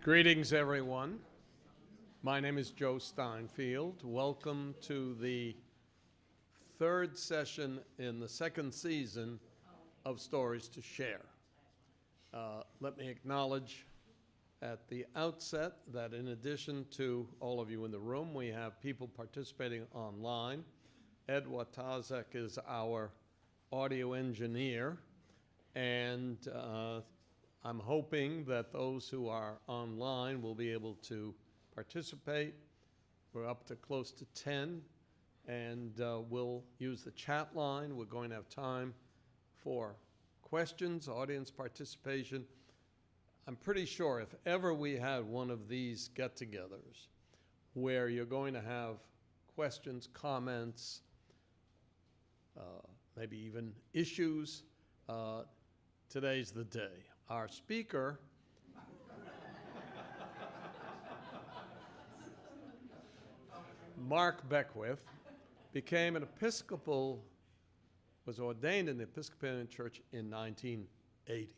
Greetings, everyone. My name is Joe Steinfeld. Welcome to the third session in the second season of Stories to Share. Let me acknowledge at the outset that in addition to all of you in the room, we have people participating online. Ed Watazek is our audio engineer, and I'm hoping that those who are online will be able to participate. We're up to close to 10, and we'll use the chat line. We're going to have time for questions, audience participation. I'm pretty sure if ever we had one of these get-togethers where you're going to have questions, comments, maybe even issues, today's the day. Our speaker Mark Beckwith was ordained in the Episcopalian Church in 1980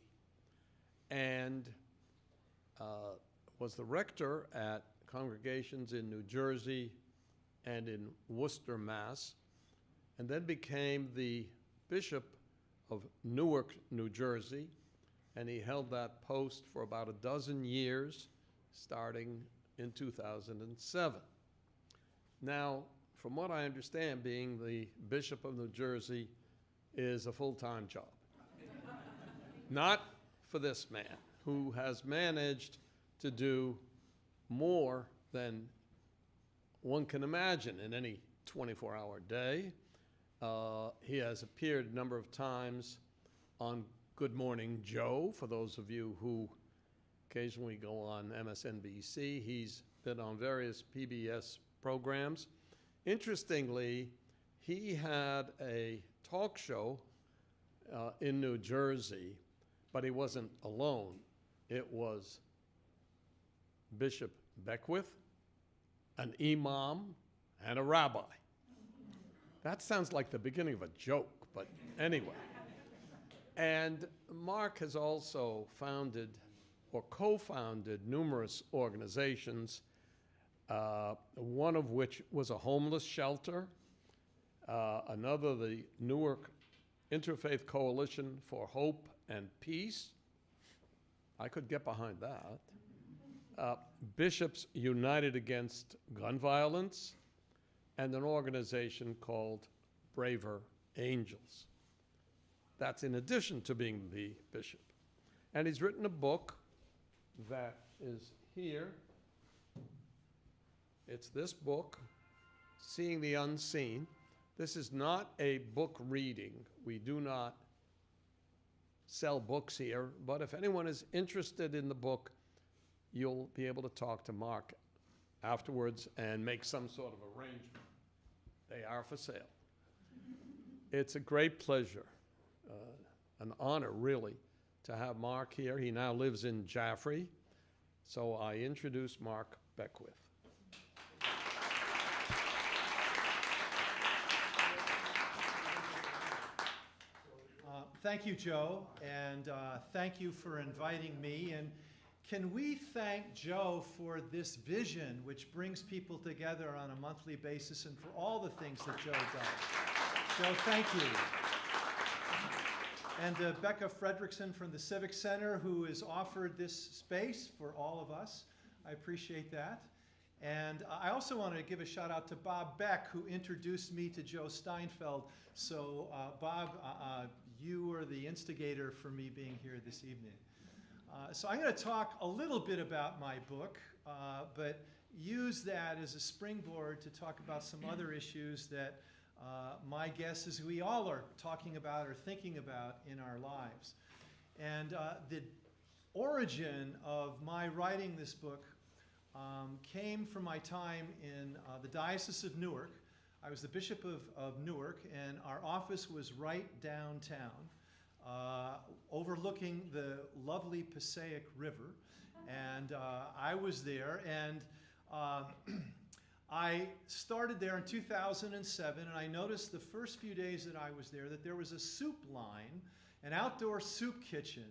and was the rector at congregations in New Jersey and in Worcester, Mass., and then became the Bishop of Newark, New Jersey, and he held that post for about a dozen years, starting in 2007. Now, from what I understand, being the Bishop of New Jersey is a full-time job. Not for this man, who has managed to do more than one can imagine in any 24-hour day. He has appeared a number of times on Good Morning Joe, for those of you who occasionally go on MSNBC. He's been on various PBS programs. Interestingly, he had a talk show in New Jersey, but he wasn't alone. It was Bishop Beckwith, an imam, and a rabbi. That sounds like the beginning of a joke, but anyway. And Mark has also founded or co-founded numerous organizations, one of which was a homeless shelter, another the Newark Interfaith Coalition for Hope and Peace. I could get behind that. Bishops United Against Gun Violence, and an organization called Braver Angels. That's in addition to being the bishop. And he's written a book that is here. It's this book, Seeing the Unseen. This is not a book reading. We do not sell books here, but if anyone is interested in the book, you'll be able to talk to Mark afterwards and make some sort of arrangement. They are for sale. It's a great pleasure, an honor really, to have Mark here. He now lives in Jaffrey, so I introduce Mark Beckwith. Thank you, Joe, and thank you for inviting me. And can we thank Joe for this vision which brings people together on a monthly basis and for all the things that Joe does? Joe, thank you. And Becca Fredrickson from the Civic Center, who has offered this space for all of us. I appreciate that. And I also want to give a shout out to Bob Beck, who introduced me to Joe Steinfeld. So Bob, you were the instigator for me being here this evening. So I'm going to talk a little bit about my book, but use that as a springboard to talk about some other issues that my guess is we all are talking about or thinking about in our lives. And the origin of my writing this book came from my time in the Diocese of Newark. I was the Bishop of Newark, and our office was right downtown, overlooking the lovely Passaic River. And I was there, and I started there in 2007, and I noticed the first few days that I was there that there was a soup line, an outdoor soup kitchen,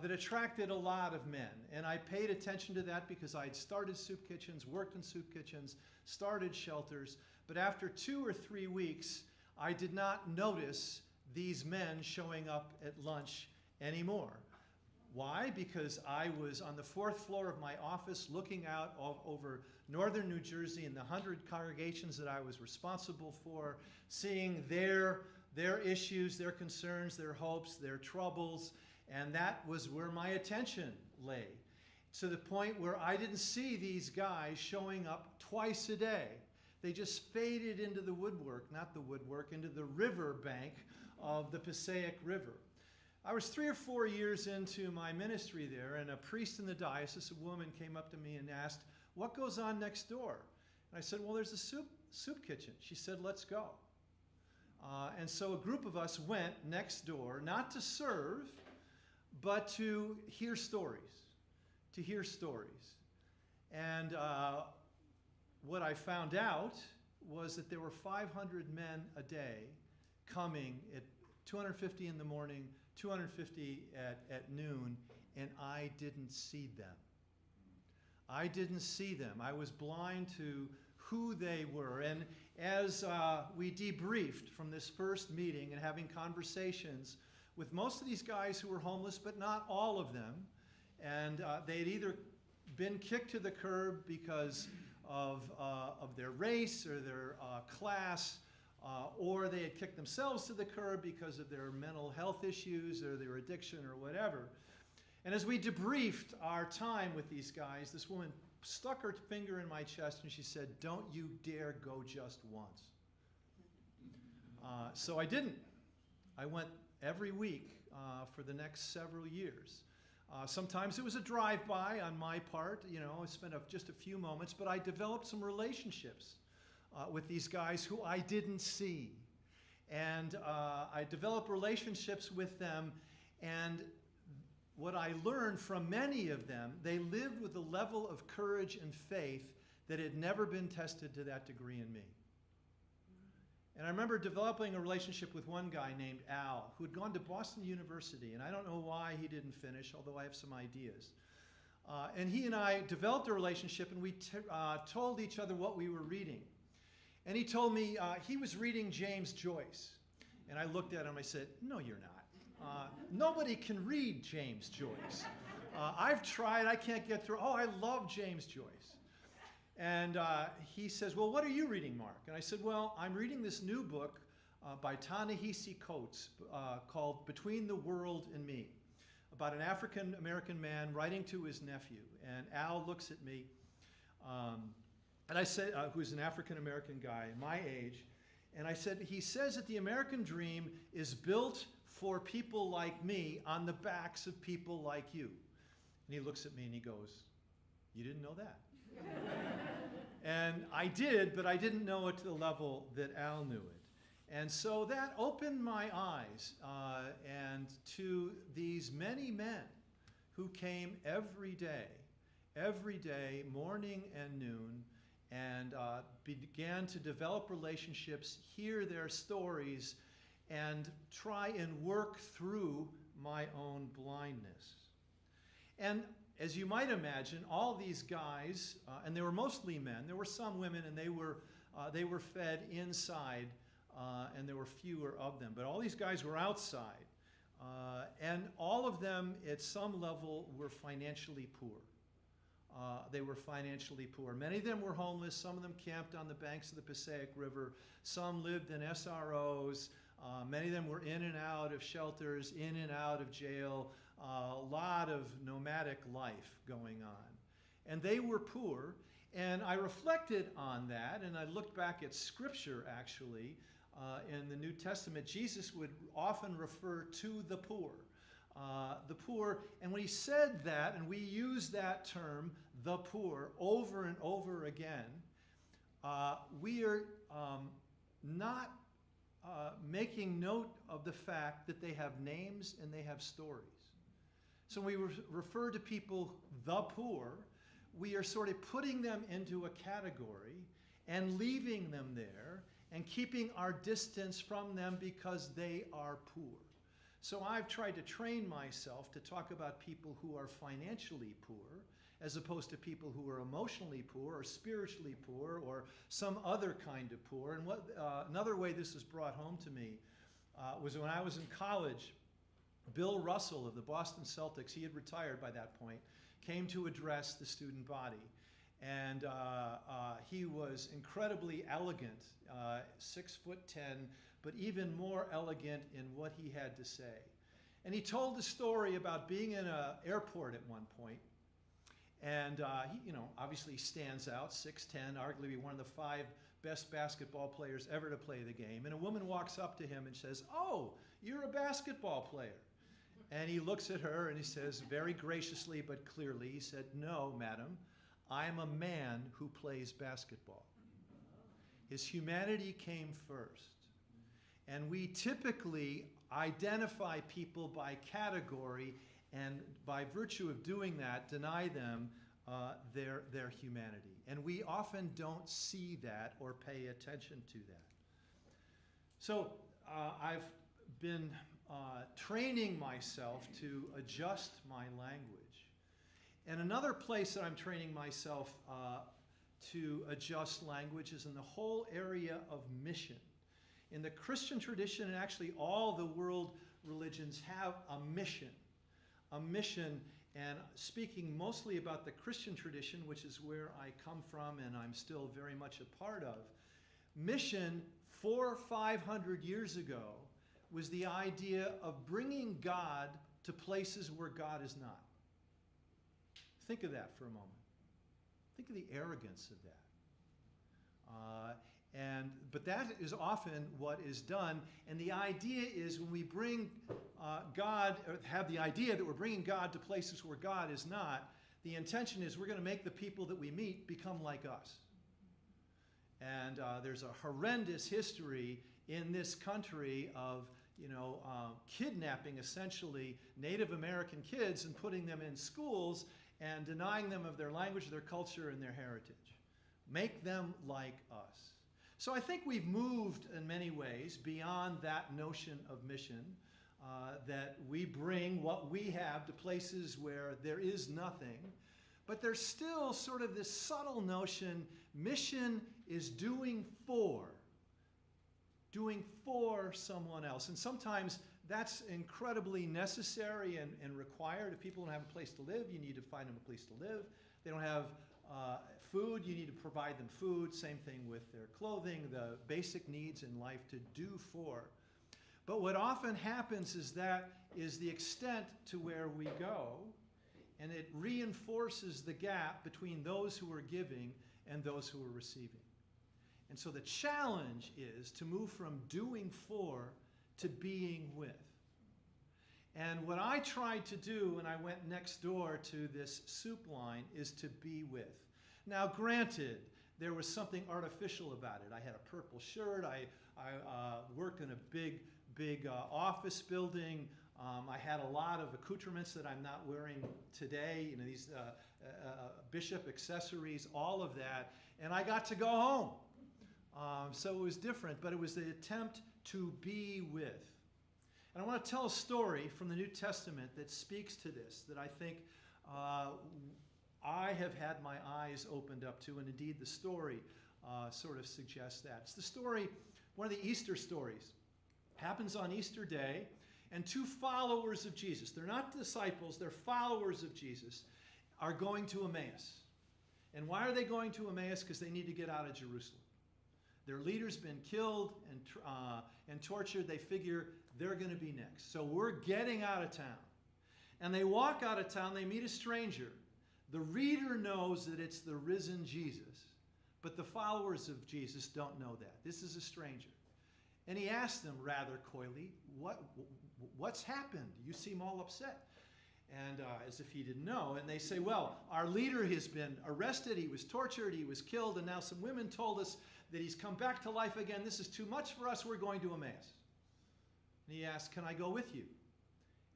that attracted a lot of men. And I paid attention to that because I had started soup kitchens, worked in soup kitchens, started shelters. But after 2 or 3 weeks, I did not notice these men showing up at lunch anymore. Why? Because I was on the 4th floor of my office looking out over northern New Jersey and the 100 congregations that I was responsible for, seeing their issues, their concerns, their hopes, their troubles, and that was where my attention lay. To the point where I didn't see these guys showing up twice a day. They just faded into the woodwork, not the woodwork, into the river bank of the Passaic River. I was 3 or 4 years into my ministry there, and a priest in the diocese, a woman, came up to me and asked, "What goes on next door?" And I said, "Well, there's a soup kitchen." She said, "Let's go." And so a group of us went next door, not to serve, but to hear stories, And what I found out was that there were 500 men a day coming at 250 in the morning, 250 at noon, and I didn't see them. I didn't see them. I was blind to who they were. And as we debriefed from this first meeting and having conversations with most of these guys who were homeless, but not all of them, and they had either been kicked to the curb because of their race or their class, or they had kicked themselves to the curb because of their mental health issues or their addiction or whatever. And as we debriefed our time with these guys, this woman stuck her finger in my chest and she said, "Don't you dare go just once." So I didn't. I went every week for the next several years. Sometimes it was a drive-by on my part, I spent just a few moments, but I developed some relationships with these guys who I didn't see. And I developed relationships with them, and what I learned from many of them, they lived with a level of courage and faith that had never been tested to that degree in me. And I remember developing a relationship with one guy named Al, who had gone to Boston University, and I don't know why he didn't finish, although I have some ideas. And he and I developed a relationship, and we told each other what we were reading. And he told me he was reading James Joyce. And I looked at him, I said, "No, you're not. Nobody can read James Joyce. I've tried, I can't get through. Oh, I love James Joyce." And he says, "Well, what are you reading, Mark?" And I said, "Well, I'm reading this new book by Ta-Nehisi Coates called Between the World and Me, about an African-American man writing to his nephew." And Al looks at me, and I said, who's an African-American guy my age, and I said, "He says that the American dream is built for people like me on the backs of people like you." And he looks at me and he goes, "You didn't know that?" And I did, but I didn't know it to the level that Al knew it. And so that opened my eyes and to these many men who came every day, morning and noon, and began to develop relationships, hear their stories, and try and work through my own blindness. And as you might imagine, all these guys, and they were mostly men, there were some women, and they were fed inside, and there were fewer of them. But all these guys were outside, and all of them at some level were financially poor. They were financially poor. Many of them were homeless. Some of them camped on the banks of the Passaic River. Some lived in SROs. Many of them were in and out of shelters, in and out of jail. A lot of nomadic life going on. And they were poor. And I reflected on that, and I looked back at Scripture, actually. In the New Testament, Jesus would often refer to the poor. And when he said that, and we use that term, the poor, over and over again, we are not making note of the fact that they have names and they have stories. So when we refer to people, the poor, we are sort of putting them into a category and leaving them there and keeping our distance from them because they are poor. So I've tried to train myself to talk about people who are financially poor as opposed to people who are emotionally poor or spiritually poor or some other kind of poor. And another way this was brought home to me was when I was in college. Bill Russell of the Boston Celtics, he had retired by that point, came to address the student body. And he was incredibly elegant, 6'10", but even more elegant in what he had to say. And he told a story about being in an airport at one point. And he, obviously stands out, 6'10", arguably one of the 5 best basketball players ever to play the game. And a woman walks up to him and says, "Oh, you're a basketball player." And he looks at her and he says, very graciously but clearly, he said, "No, madam, I'm a man who plays basketball." His humanity came first. And we typically identify people by category, and by virtue of doing that, deny them their humanity. And we often don't see that or pay attention to that. So I've been training myself to adjust my language. And another place that I'm training myself to adjust language is in the whole area of mission. In the Christian tradition, and actually all the world religions have a mission. And speaking mostly about the Christian tradition, which is where I come from and I'm still very much a part of, mission 400 or 500 years ago was the idea of bringing God to places where God is not. Think of that for a moment. Think of the arrogance of that. But that is often what is done. And the idea is when we bring God, or have the idea that we're bringing God to places where God is not, the intention is we're going to make the people that we meet become like us. And there's a horrendous history in this country of kidnapping essentially Native American kids and putting them in schools and denying them of their language, their culture, and their heritage. Make them like us. So I think we've moved in many ways beyond that notion of mission, that we bring what we have to places where there is nothing. But there's still sort of this subtle notion, mission is doing for someone else. And sometimes that's incredibly necessary and required. If people don't have a place to live, you need to find them a place to live. They don't have food, you need to provide them food. Same thing with their clothing, the basic needs in life to do for. But what often happens is that is the extent to where we go, and it reinforces the gap between those who are giving and those who are receiving. And so the challenge is to move from doing for to being with. And what I tried to do when I went next door to this soup line is to be with. Now, granted, there was something artificial about it. I had a purple shirt. I worked in a big office building. I had a lot of accoutrements that I'm not wearing today, these bishop accessories, all of that. And I got to go home. So it was different, but it was the attempt to be with. And I want to tell a story from the New Testament that speaks to this, that I think I have had my eyes opened up to, and indeed the story sort of suggests that. It's the story, one of the Easter stories. Happens on Easter Day, and 2 followers of Jesus, they're not disciples, they're followers of Jesus, are going to Emmaus. And why are they going to Emmaus? Because they need to get out of Jerusalem. Their leader's been killed and tortured. They figure they're going to be next. So we're getting out of town. And they walk out of town. They meet a stranger. The reader knows that it's the risen Jesus. But the followers of Jesus don't know that. This is a stranger. And he asks them rather coyly, what's happened? You seem all upset. And as if he didn't know. And they say, well, our leader has been arrested. He was tortured. He was killed. And now some women told us that he's come back to life again. This is too much for us. We're going to Emmaus. And he asks, can I go with you?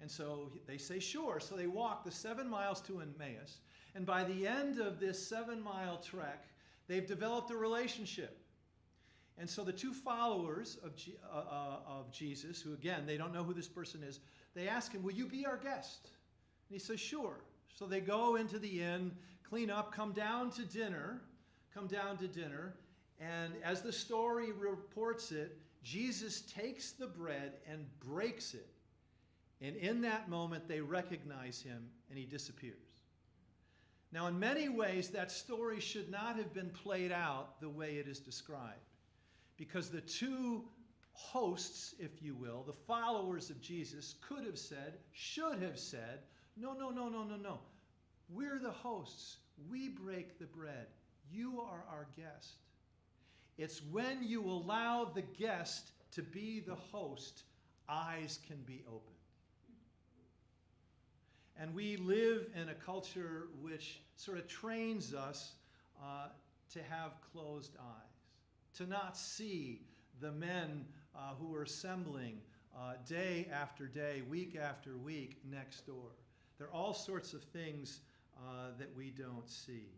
And so they say, sure. So they walk the 7 miles to Emmaus. And by the end of this 7-mile trek, they've developed a relationship. And so the 2 followers of Jesus, who again, they don't know who this person is, they ask him, will you be our guest? And he says, sure. So they go into the inn, clean up, come down to dinner. And as the story reports it, Jesus takes the bread and breaks it. And in that moment, they recognize him and he disappears. Now, in many ways, that story should not have been played out the way it is described. Because the two hosts, if you will, the followers of Jesus, could have said, should have said, no. We're the hosts. We break the bread. You are our guest. It's when you allow the guest to be the host, eyes can be opened. And we live in a culture which sort of trains us to have closed eyes, to not see the men who are assembling day after day, week after week next door. There are all sorts of things that we don't see.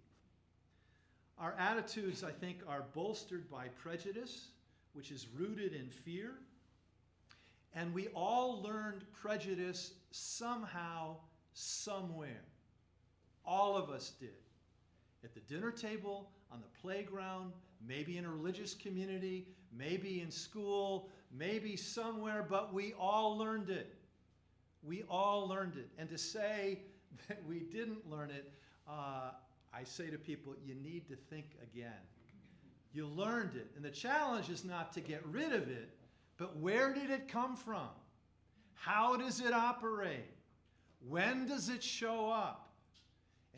Our attitudes, I think, are bolstered by prejudice, which is rooted in fear. And we all learned prejudice somehow, somewhere. All of us did. At the dinner table, on the playground, maybe in a religious community, maybe in school, maybe somewhere, but we all learned it. We all learned it. And to say that we didn't learn it, I say to people, you need to think again. You learned it. And the challenge is not to get rid of it, but where did it come from? How does it operate? When does it show up?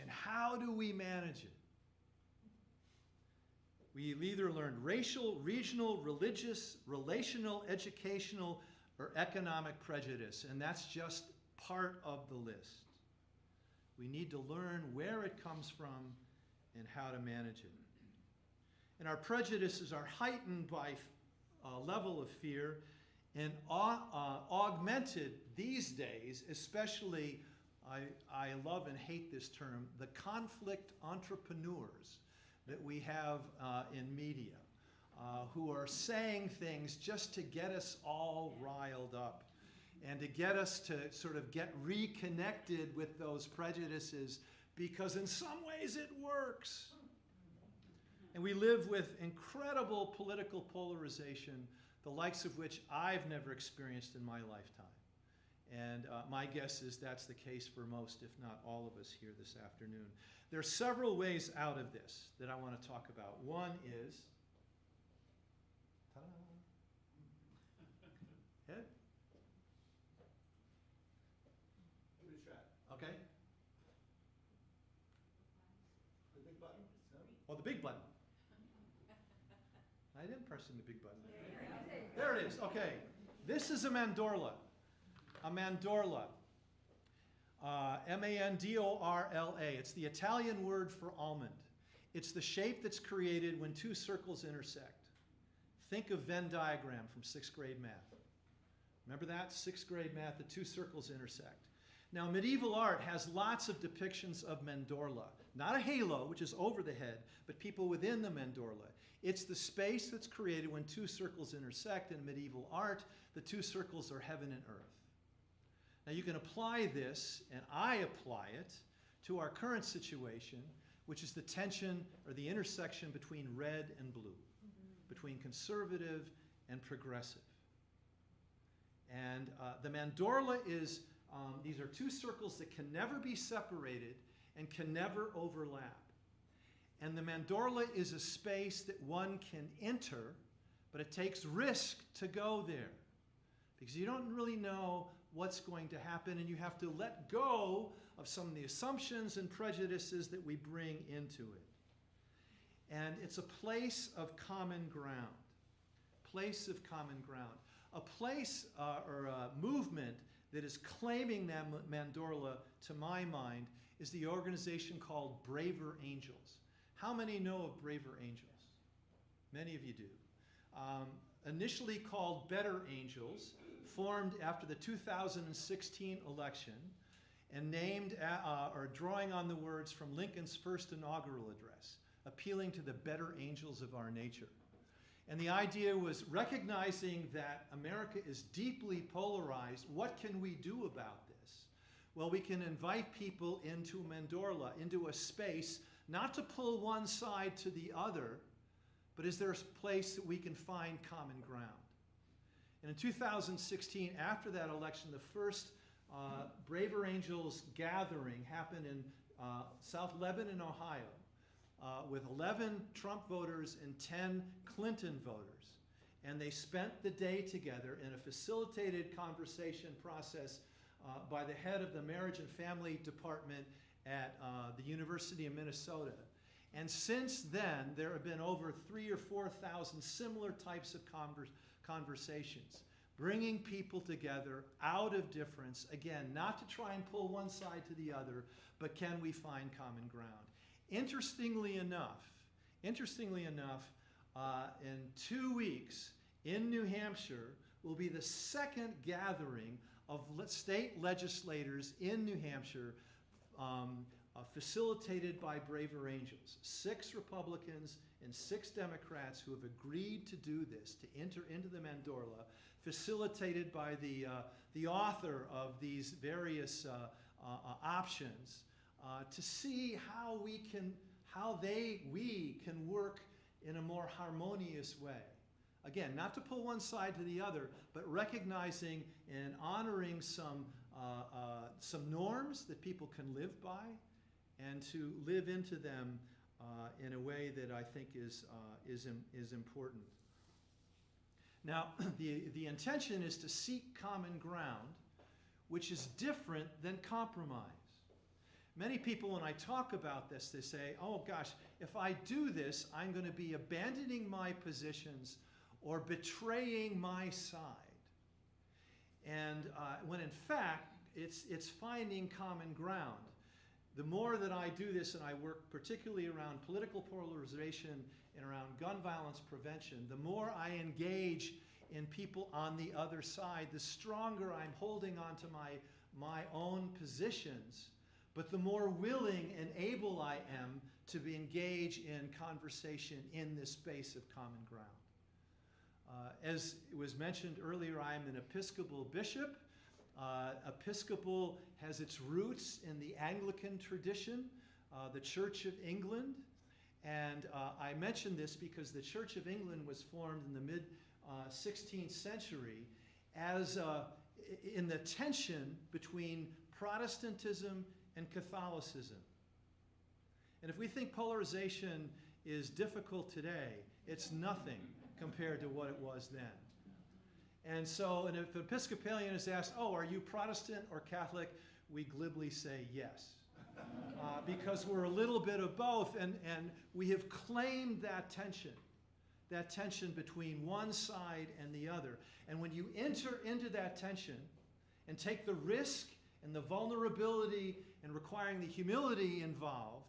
And how do we manage it? We've either learned racial, regional, religious, relational, educational, or economic prejudice, and that's just part of the list. We need to learn where it comes from and how to manage it. And our prejudices are heightened by a level of fear and augmented these days, especially, I love and hate this term, the conflict entrepreneurs that we have in media, who are saying things just to get us all riled up and to get us to sort of get reconnected with those prejudices, because in some ways it works. And we live with incredible political polarization, the likes of which I've never experienced in my lifetime. And my guess is that's the case for most, if not all of us here this afternoon. There are several ways out of this that I want to talk about. One is, head? Give it a shot. Okay. The big button? Oh, the big button. I didn't press in the big button. There it is. Okay. This is a mandorla. A mandorla. M-A-N-D-O-R-L-A. It's the Italian word for almond. It's the shape that's created when two circles intersect. Think of Venn diagram from 6th grade math. Remember that? 6th grade math, the two circles intersect. Now, medieval art has lots of depictions of mandorla. Not a halo, which is over the head, but people within the mandorla. It's the space that's created when two circles intersect. In medieval art, the two circles are heaven and earth. Now, you can apply this, and I apply it, to our current situation, which is the tension or the intersection between red and blue, between conservative and progressive. And the mandorla is, these are two circles that can never be separated and can never overlap. And the mandorla is a space that one can enter, but it takes risk to go there, because you don't really know what's going to happen, and you have to let go of some of the assumptions and prejudices that we bring into it. And it's a place of common ground. Place of common ground. A place or a movement that is claiming that mandorla, to my mind, is the organization called Braver Angels. How many know of Braver Angels? Many of you do. Initially called Better Angels, formed after the 2016 election and named or drawing on the words from Lincoln's first inaugural address, appealing to the better angels of our nature. And the idea was recognizing that America is deeply polarized. What can we do about this? Well, we can invite people into Mandorla, into a space, not to pull one side to the other, but is there a place that we can find common ground? And in 2016, after that election, the first Braver Angels gathering happened in South Lebanon, Ohio, with 11 Trump voters and 10 Clinton voters. And they spent the day together in a facilitated conversation process by the head of the Marriage and Family Department at the University of Minnesota. And since then, there have been over 3,000 or 4,000 similar types of conversations, bringing people together out of difference, again, not to try and pull one side to the other, but can we find common ground? Interestingly enough, in 2 weeks in New Hampshire will be the second gathering of state legislators in New Hampshire facilitated by Braver Angels. 6 Republicans and 6 Democrats who have agreed to do this, to enter into the Mandorla, facilitated by the author of these various options, to see how we can work in a more harmonious way. Again, not to pull one side to the other, but recognizing and honoring some norms that people can live by, and to live into them in a way that I think is important. Now, the intention is to seek common ground, which is different than compromise. Many people, when I talk about this, they say, oh gosh, if I do this, I'm going to be abandoning my positions or betraying my side. And when in fact, it's finding common ground. The more that I do this, and I work particularly around political polarization and around gun violence prevention, the more I engage in people on the other side, the stronger I'm holding on to my own positions, but the more willing and able I am to engage in conversation in this space of common ground. As it was mentioned earlier, I am an Episcopal bishop. Episcopal has its roots in the Anglican tradition, the Church of England. And I mention this because the Church of England was formed in the mid-16th century as in the tension between Protestantism and Catholicism. And if we think polarization is difficult today, it's nothing compared to what it was then. And so, and if an Episcopalian is asked, oh, are you Protestant or Catholic? We glibly say yes. Because we're a little bit of both, and we have claimed that tension between one side and the other. And when you enter into that tension and take the risk and the vulnerability and requiring the humility involved,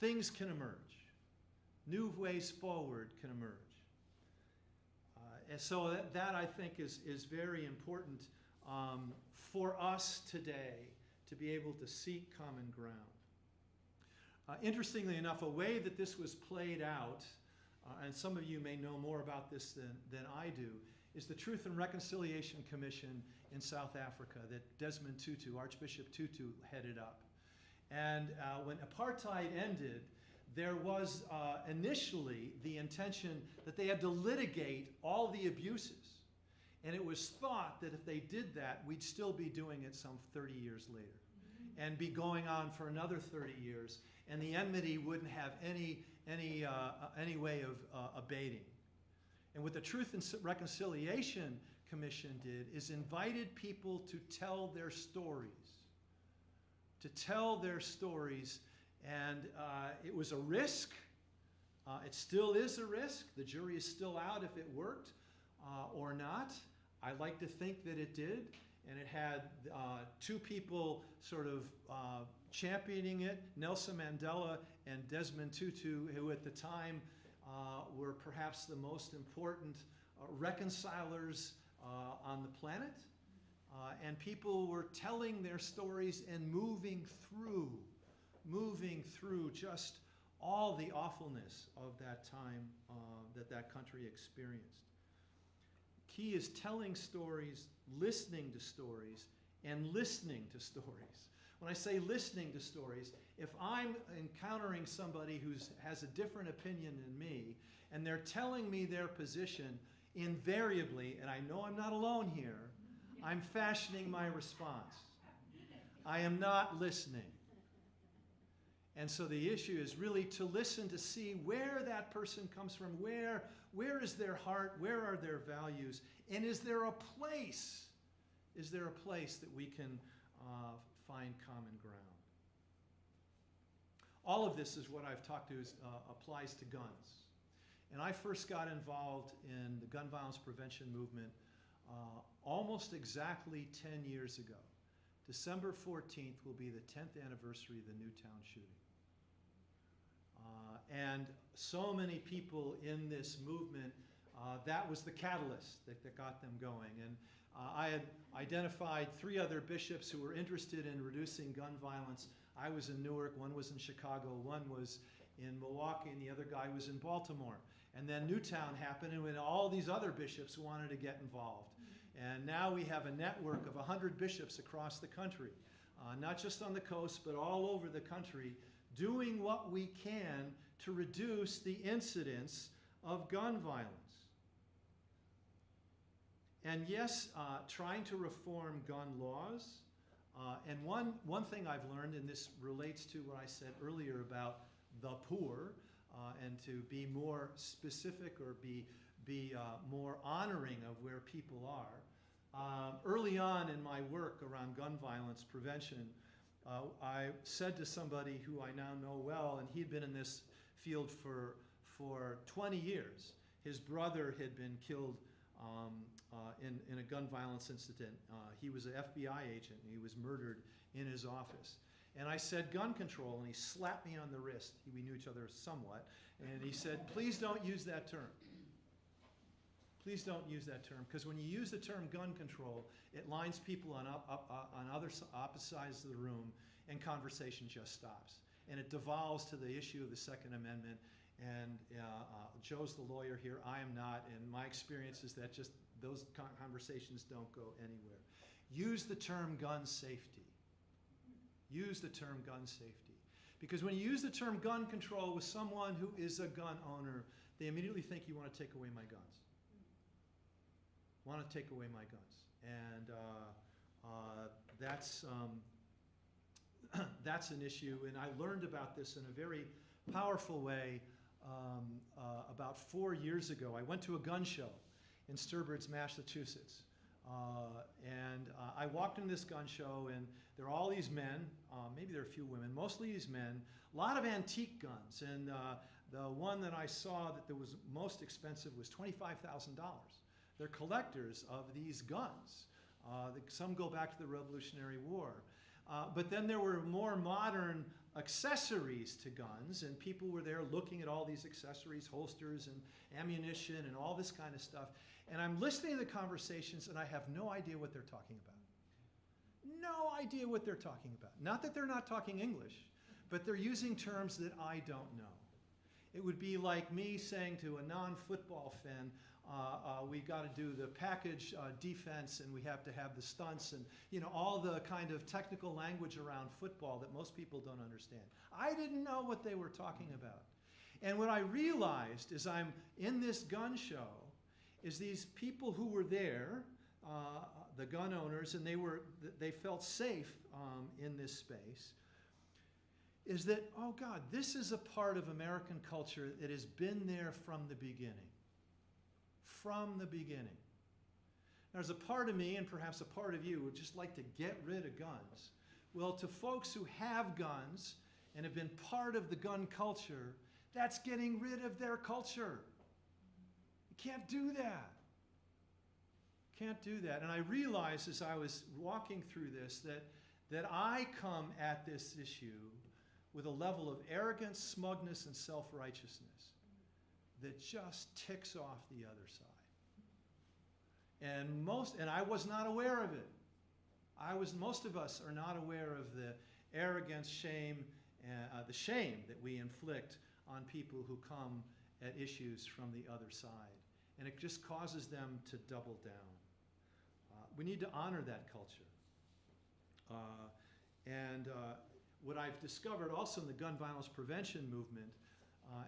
things can emerge. New ways forward can emerge. And so that I think is very important for us today to be able to seek common ground. Interestingly enough, a way that this was played out, and some of you may know more about this than I do, is the Truth and Reconciliation Commission in South Africa that Desmond Tutu, Archbishop Tutu, headed up. And when apartheid ended, there was initially the intention that they had to litigate all the abuses. And it was thought that if they did that, we'd still be doing it some 30 years later and be going on for another 30 years. And the enmity wouldn't have any way of abating. And what the Truth and Reconciliation Commission did is invited people to tell their stories. And it was a risk. It still is a risk. The jury is still out if it worked or not. I like to think that it did. And it had 2 people sort of championing it, Nelson Mandela and Desmond Tutu, who at the time were perhaps the most important reconcilers on the planet. And people were telling their stories and moving through just all the awfulness of that time that country experienced. Key is telling stories, listening to stories, and listening to stories. When I say listening to stories, if I'm encountering somebody who has a different opinion than me, and they're telling me their position, invariably, and I know I'm not alone here, I'm fashioning my response. I am not listening. And so the issue is really to listen to see where that person comes from, where is their heart, where are their values, and is there a place that we can find common ground? All of this is what I've talked to applies to guns. And I first got involved in the gun violence prevention movement almost exactly 10 years ago. December 14th will be the 10th anniversary of the Newtown shooting. And so many people in this movement, that was the catalyst that got them going. And I had identified 3 other bishops who were interested in reducing gun violence. I was in Newark, one was in Chicago, one was in Milwaukee, and the other guy was in Baltimore. And then Newtown happened, and when all these other bishops wanted to get involved. And now we have a network of 100 bishops across the country, not just on the coast, but all over the country, doing what we can to reduce the incidence of gun violence. And yes, trying to reform gun laws. And one thing I've learned, and this relates to what I said earlier about the poor, and to be more specific or be more honoring of where people are. Early on in my work around gun violence prevention, I said to somebody who I now know well, and he'd been in this field for 20 years. His brother had been killed in a gun violence incident. He was an FBI agent, and he was murdered in his office. And I said, gun control, and he slapped me on the wrist. We knew each other somewhat. And he said, please don't use that term. Please don't use that term, because when you use the term gun control, it lines people on opposite sides of the room, and conversation just stops. And it devolves to the issue of the Second Amendment. And Joe's the lawyer here, I am not, and my experience is that just those conversations don't go anywhere. Use the term gun safety. Use the term gun safety. Because when you use the term gun control with someone who is a gun owner, they immediately think you want to take away my guns. Want to take away my guns. And that's an issue, and I learned about this in a very powerful way about 4 years ago. I went to a gun show in Sturbridge, Massachusetts. I walked in this gun show, and there are all these men, maybe there are a few women, mostly these men, a lot of antique guns. And the one that I saw that was most expensive was $25,000. They're collectors of these guns. Some go back to the Revolutionary War. But then there were more modern accessories to guns, and people were there looking at all these accessories, holsters and ammunition and all this kind of stuff. And I'm listening to the conversations, and I have no idea what they're talking about. No idea what they're talking about. Not that they're not talking English, but they're using terms that I don't know. It would be like me saying to a non-football fan, we got to do the package defense, and we have to have the stunts, and all the kind of technical language around football that most people don't understand. I didn't know what they were talking about. And what I realized as I'm in this gun show is these people who were there, the gun owners, and they felt safe in this space, is that, oh God, this is a part of American culture that has been there from the beginning. From the beginning. There's a part of me, and perhaps a part of you, who would just like to get rid of guns. Well, to folks who have guns and have been part of the gun culture, that's getting rid of their culture. You can't do that. Can't do that. And I realized as I was walking through this that I come at this issue with a level of arrogance, smugness, and self-righteousness that just ticks off the other side. And I was not aware of it. Most of us are not aware of the arrogance, shame, the shame that we inflict on people who come at issues from the other side. And it just causes them to double down. We need to honor that culture. What I've discovered also in the gun violence prevention movement,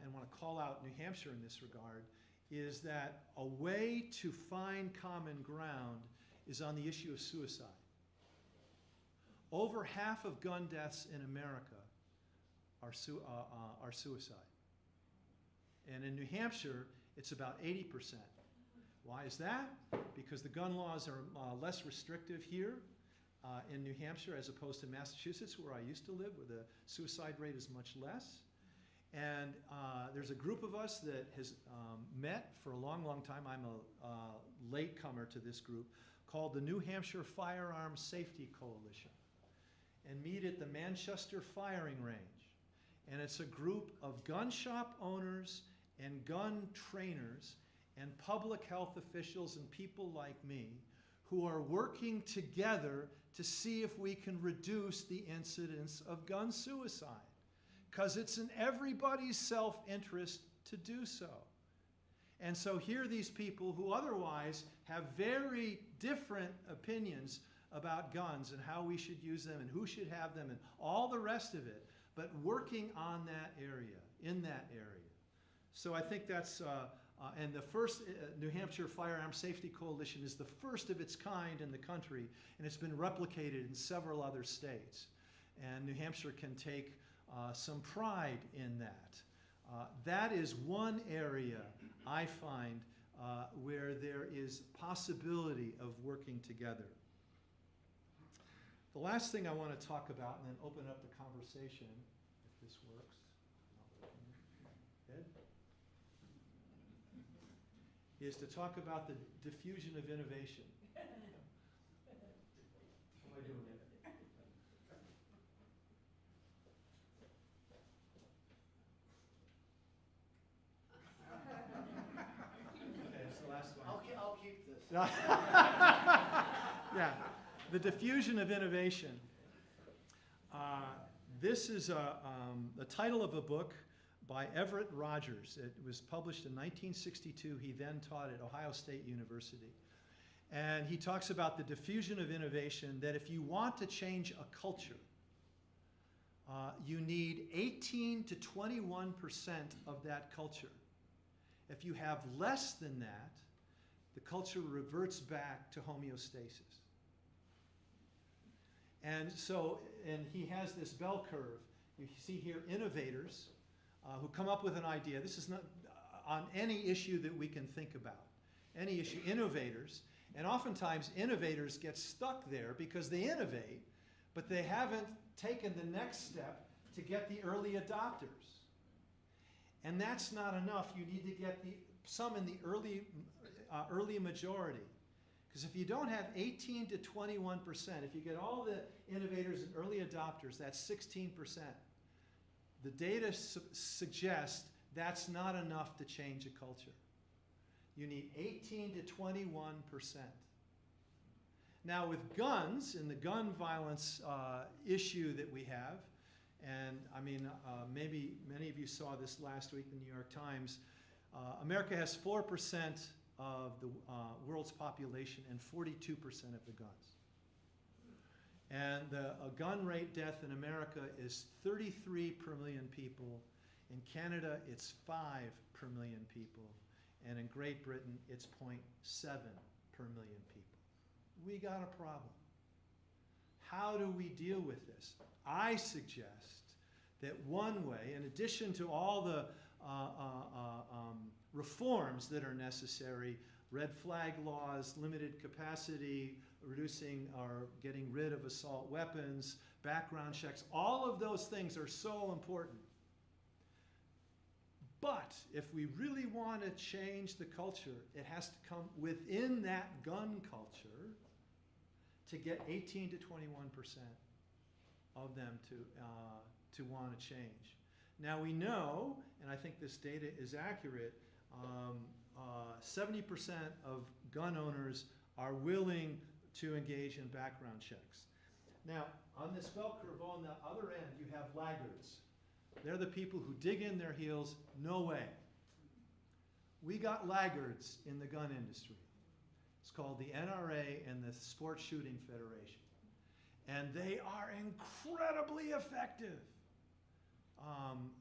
and want to call out New Hampshire in this regard, is that a way to find common ground is on the issue of suicide. Over half of gun deaths in America are suicide. And in New Hampshire, it's about 80%. Why is that? Because the gun laws are less restrictive here in New Hampshire as opposed to Massachusetts, where I used to live, where the suicide rate is much less. And there's a group of us that has met for a long, long time. I'm a latecomer to this group, called the New Hampshire Firearms Safety Coalition, and meet at the Manchester Firing Range. And it's a group of gun shop owners and gun trainers and public health officials and people like me who are working together to see if we can reduce the incidence of gun suicide, because it's in everybody's self-interest to do so. And so here are these people who otherwise have very different opinions about guns and how we should use them and who should have them and all the rest of it, but working on that area, in that area. So I think that's, and the first New Hampshire Firearm Safety Coalition is the first of its kind in the country, and it's been replicated in several other states. And New Hampshire can take some pride in that. That is one area I find where there is possibility of working together. The last thing I want to talk about, and then open up the conversation, if this works. Ed? Is to talk about the diffusion of innovation. How am I doing it? Okay, it's the last one. I'll keep this. Yeah, the diffusion of innovation. This is the title of a book by Everett Rogers. It was published in 1962. He then taught at Ohio State University. And he talks about the diffusion of innovation, that if you want to change a culture, you need 18 to 21% of that culture. If you have less than that, the culture reverts back to homeostasis. And so, and he has this bell curve. You see here innovators who come up with an idea. This is not on any issue that we can think about. Any issue, innovators. And oftentimes innovators get stuck there because they innovate, but they haven't taken the next step to get the early adopters. And that's not enough. You need to get some in the early majority. Because if you don't have 18 to 21%, if you get all the innovators and early adopters, that's 16%. The data suggests that's not enough to change a culture. You need 18 to 21%. Now with guns, and the gun violence issue that we have, and I mean, maybe many of you saw this last week in the New York Times, America has 4% of the world's population and 42% of the guns. And the gun rate death in America is 33 per million people. In Canada, it's 5 per million people. And in Great Britain, it's 0.7 per million people. We got a problem. How do we deal with this? I suggest that one way, in addition to all the reforms that are necessary, red flag laws, limited capacity, reducing or getting rid of assault weapons, background checks, all of those things are so important. But if we really want to change the culture, it has to come within that gun culture to get 18 to 21% of them to want to change. Now we know, and I think this data is accurate, 70% of gun owners are willing to engage in background checks. Now, on this bell curve on the other end, you have laggards. They're the people who dig in their heels. No way. We got laggards in the gun industry. It's called the NRA and the Sports Shooting Federation. And they are incredibly effective.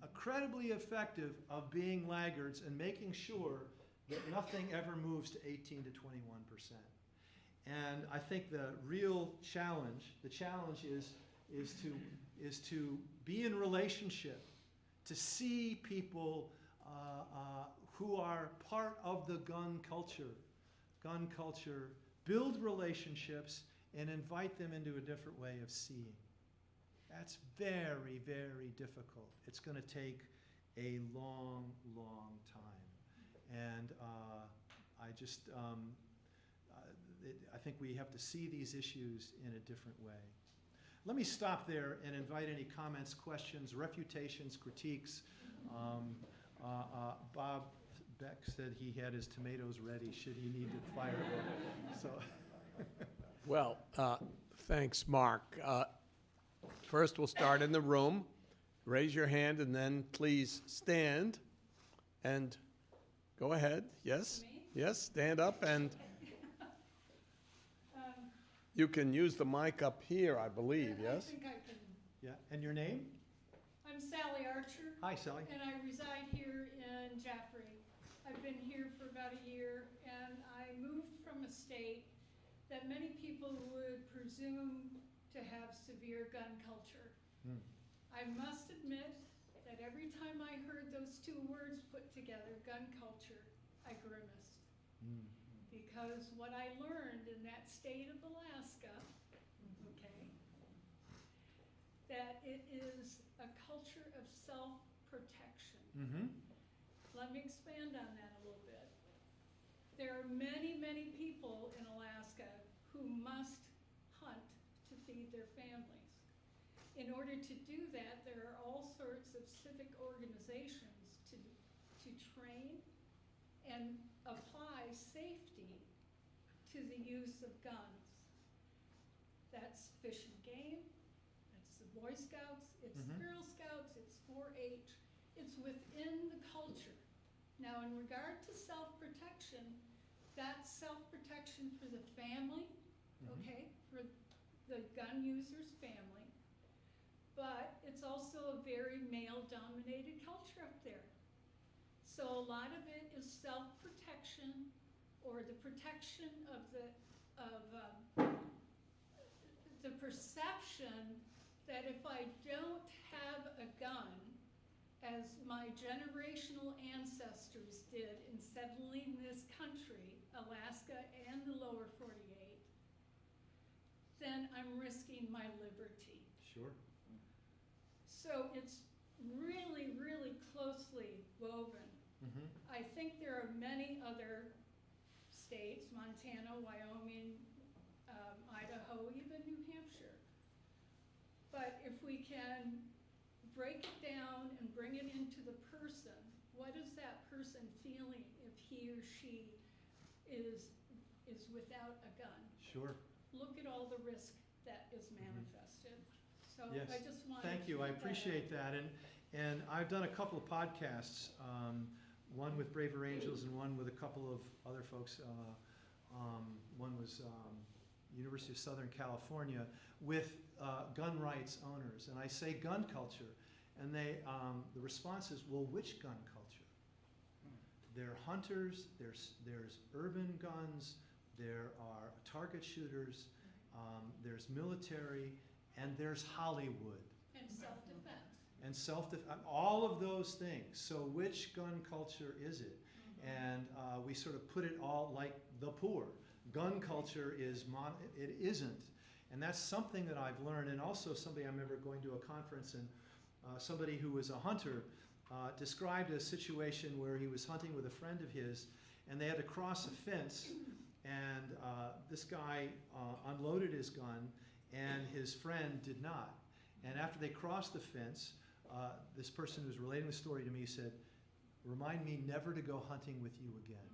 Incredibly effective of being laggards and making sure that nothing ever moves to 18 to 21%. And I think the real challenge, is to be in relationship, to see people who are part of the gun culture, build relationships, and invite them into a different way of seeing. That's very, very difficult. It's going to take a long, long time. And I think we have to see these issues in a different way. Let me stop there and invite any comments, questions, refutations, critiques. Bob Beck said he had his tomatoes ready should he need to fire them. So. Well, thanks, Mark. First, we'll start in the room. Raise your hand and then please stand and go ahead. Yes? Me? Yes, stand up and you can use the mic up here, I believe, yes? I think I can. Yeah, and your name? I'm Sally Archer. Hi, Sally. And I reside here in Jaffrey. I've been here for about a year, and I moved from a state that many people would presume to have severe gun culture. Hmm. I must admit that every time I heard those two words put together, gun culture, I grimaced. Hmm. Because what I learned in that state of Alaska, okay, that it is a culture of self-protection. Mm-hmm. Let me expand on that a little bit. There are many, many people in Alaska who must hunt to feed their families. In order to do that, there are all sorts of civic organizations to train and apply safety to the use of guns. That's Fish and Game, that's the Boy Scouts, it's Girl Scouts, it's 4-H, it's within the culture. Now, in regard to self-protection, that's self-protection for the family, okay, for the gun user's family, but it's also a very male-dominated culture up there. So a lot of it is self-protection or the protection of the perception that if I don't have a gun, as my generational ancestors did in settling this country, Alaska and the lower 48, then I'm risking my liberty. Sure. So it's really, really closely woven. Mm-hmm. I think there are many other states, Montana, Wyoming, Idaho, even New Hampshire. But if we can break it down and bring it into the person, what is that person feeling if he or she is without a gun? Sure. Look at all the risk that is manifested. So Yes. I just wanted Thank you. I appreciate that. And I've done a couple of podcasts, one with Braver Angels and one with a couple of other folks. One was University of Southern California with gun rights owners. And I say gun culture, and the response is, well, which gun culture? There are hunters, there's urban guns, there are target shooters, there's military, and there's Hollywood. And self-defense. And self-defense, all of those things. So which gun culture is it? And we sort of put it all like the poor. Gun culture it isn't. And that's something that I've learned. And also somebody, I remember going to a conference and somebody who was a hunter described a situation where he was hunting with a friend of his and they had to cross a fence and this guy unloaded his gun and his friend did not. And after they crossed the fence, this person who was relating the story to me said, "Remind me never to go hunting with you again,"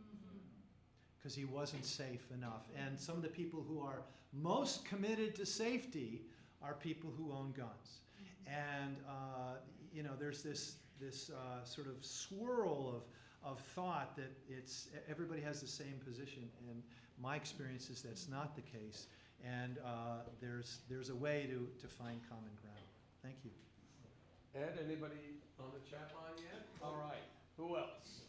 because he wasn't safe enough. And some of the people who are most committed to safety are people who own guns. And there's this sort of swirl of thought that everybody has the same position, and my experience is that's not the case, and there's a way to find common ground. Thank you. Ed, anybody on the chat line yet? All right, who else?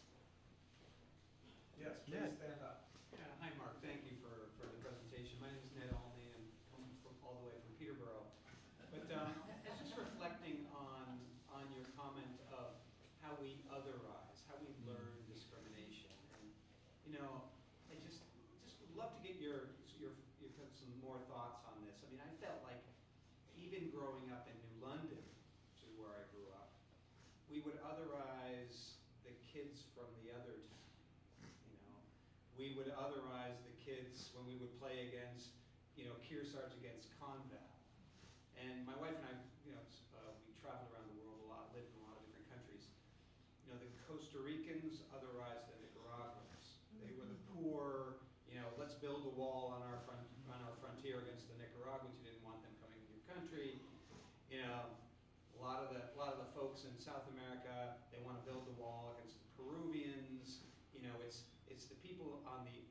Yes, please Ned. stand up. Yeah, hi, Mark. Thank you for the presentation. My name is Ned Alney. I'm coming all the way from Peterborough. But I was just reflecting on your comment of how we otherize, how we learn discrimination. And, I just would love to get your some more thoughts on this. I mean, I felt like even growing up in New London, which is where I grew up, we would otherize the kids from the other town. We would otherize the kids when we would play against, Kearsarge against Conval. And my wife and I, we traveled around the world a lot, lived in a lot of different countries. The Costa Ricans otherized the Nicaraguans. They were the poor, let's build a wall on our frontier against the Nicaraguans. You didn't want them coming to your country. A lot of the folks in South America, they want to build the wall against the Peruvians. It's the people on the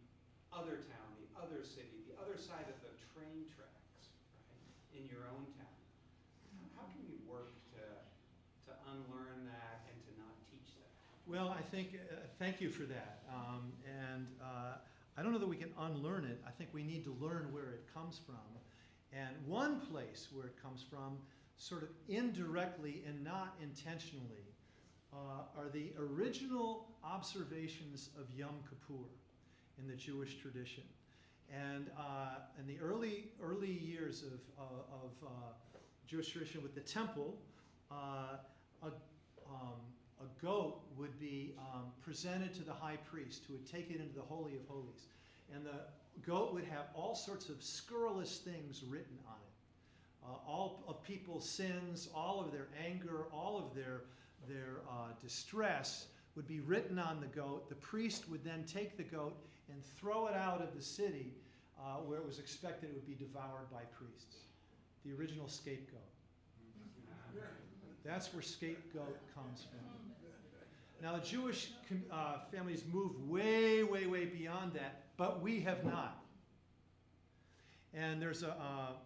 other town, the other city, the other side of the train tracks, right, in your own town. How can we work to unlearn that and to not teach that? Well, I think, thank you for that. I don't know that we can unlearn it. I think we need to learn where it comes from. And one place where it comes from, sort of indirectly and not intentionally, are the original observations of Yom Kippur in the Jewish tradition. And in the early years of Jewish tradition with the temple, a goat would be presented to the high priest, who would take it into the Holy of Holies. And the goat would have all sorts of scurrilous things written on it. All of people's sins, all of their anger, all of their distress would be written on the goat. The priest would then take the goat and throw it out of the city where it was expected it would be devoured by priests. The original scapegoat. That's where scapegoat comes from. Now, the Jewish families moved way, way, way beyond that, but we have not. And there's a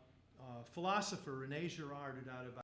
philosopher, René Girard, who died about